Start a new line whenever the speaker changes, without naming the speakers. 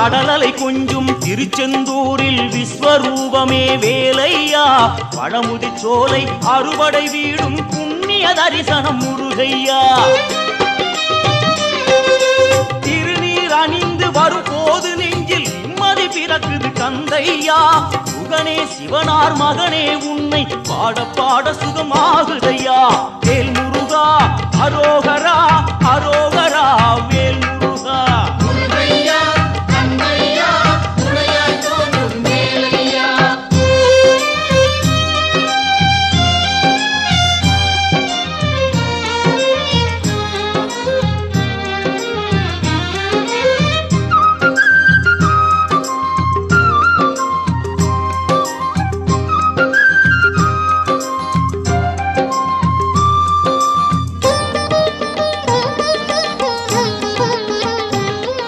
கடலலை கொஞ்சும் திருச்செந்தூரில் விஸ்வரூபமே வேலையா பழமுதி சோலை அறுபடை வீடும் புண்ணிய தரிசனம் முருகையா திருநீர் அணிந்து வரும் போது நெஞ்சில் நிம்மதி பிறக்குது கந்தையா சுகனே சிவனார் மகனே உன்னை பாட பாட சுகமாகுதையா வேல் முருகா அரோகரா அரோகரா வேல் முருகா